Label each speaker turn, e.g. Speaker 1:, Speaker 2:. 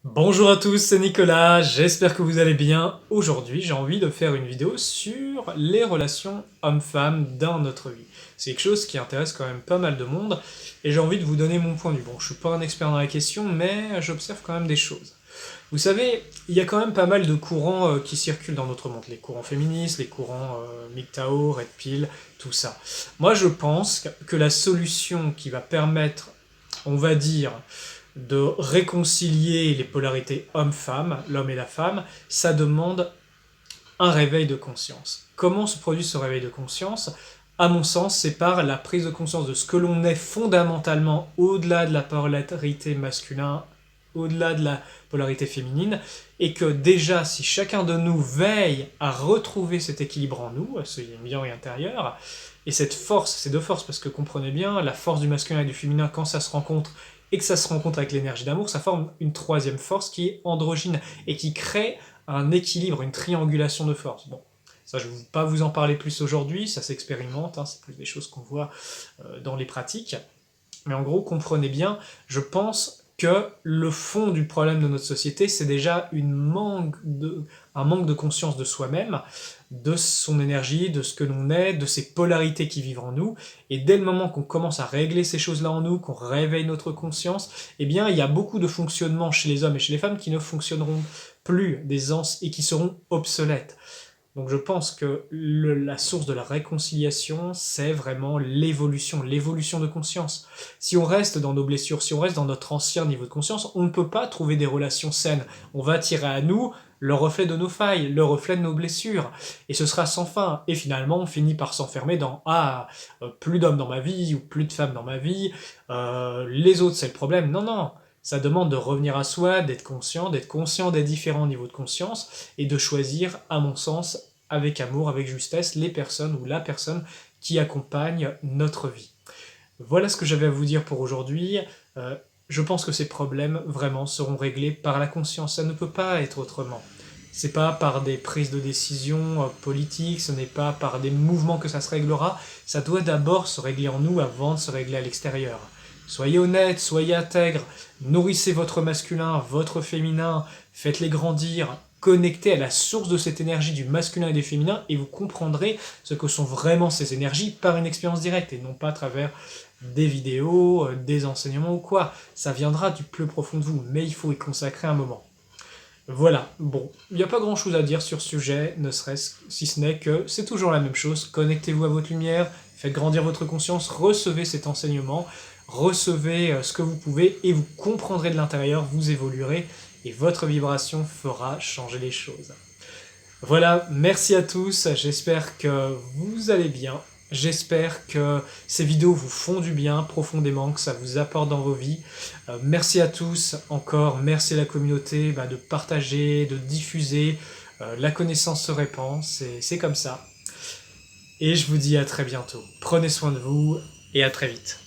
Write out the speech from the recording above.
Speaker 1: Bonjour à tous, c'est Nicolas, j'espère que vous allez bien. Aujourd'hui, j'ai envie de faire une vidéo sur les relations hommes-femmes dans notre vie. C'est quelque chose qui intéresse quand même pas mal de monde, et j'ai envie de vous donner mon point de vue. Bon, je suis pas un expert dans la question, mais j'observe quand même des choses. Vous savez, il y a quand même pas mal de courants qui circulent dans notre monde. Les courants féministes, les courants MGTOW, Red Pill, tout ça. Moi, je pense que la solution qui va permettre, on va dire, de réconcilier les polarités homme-femme, l'homme et la femme, ça demande un réveil de conscience. Comment se produit ce réveil de conscience? À mon sens, c'est par la prise de conscience de ce que l'on est fondamentalement au-delà de la polarité masculine, au-delà de la polarité féminine, et que déjà, si chacun de nous veille à retrouver cet équilibre en nous, ce yin et intérieur, et cette force, ces deux forces, parce que comprenez bien, la force du masculin et du féminin, quand ça se rencontre, et que ça se rencontre avec l'énergie d'amour, ça forme une troisième force qui est androgyne, et qui crée un équilibre, une triangulation de force. Bon, ça je ne vais pas vous en parler plus aujourd'hui, ça s'expérimente, hein, c'est plus des choses qu'on voit dans les pratiques. Mais en gros, comprenez bien, je pense que le fond du problème de notre société, c'est déjà un manque de conscience de soi-même, de son énergie, de ce que l'on est, de ces polarités qui vivent en nous. Et dès le moment qu'on commence à régler ces choses-là en nous, qu'on réveille notre conscience, eh bien, il y a beaucoup de fonctionnements chez les hommes et chez les femmes qui ne fonctionneront plus et qui seront obsolètes. Donc je pense que la source de la réconciliation, c'est vraiment l'évolution de conscience. Si on reste dans nos blessures, si on reste dans notre ancien niveau de conscience, on ne peut pas trouver des relations saines. On va attirer à nous le reflet de nos failles, le reflet de nos blessures. Et ce sera sans fin. Et finalement, on finit par s'enfermer dans « Ah, plus d'hommes dans ma vie » ou « Plus de femmes dans ma vie les autres, c'est le problème ». Non, non. Ça demande de revenir à soi, d'être conscient des différents niveaux de conscience et de choisir, à mon sens, avec amour, avec justesse, les personnes ou la personne qui accompagne notre vie. Voilà ce que j'avais à vous dire pour aujourd'hui. Je pense que ces problèmes, vraiment, seront réglés par la conscience. Ça ne peut pas être autrement. C'est pas par des prises de décision politiques, ce n'est pas par des mouvements que ça se réglera. Ça doit d'abord se régler en nous avant de se régler à l'extérieur. Soyez honnête, soyez intègre, nourrissez votre masculin, votre féminin, faites-les grandir, connectez à la source de cette énergie du masculin et du féminin et vous comprendrez ce que sont vraiment ces énergies par une expérience directe et non pas à travers des vidéos, des enseignements ou quoi. Ça viendra du plus profond de vous, mais il faut y consacrer un moment. Voilà, bon, il n'y a pas grand chose à dire sur ce sujet, ne serait-ce si ce n'est que c'est toujours la même chose, connectez-vous à votre lumière, faites grandir votre conscience, recevez cet enseignement, recevez ce que vous pouvez et vous comprendrez de l'intérieur, vous évoluerez et votre vibration fera changer les choses. Voilà, merci à tous, j'espère que vous allez bien, j'espère que ces vidéos vous font du bien profondément, que ça vous apporte dans vos vies. Merci à tous, encore, merci à la communauté de partager, de diffuser, la connaissance se répand, c'est comme ça. Et je vous dis à très bientôt. Prenez soin de vous et à très vite.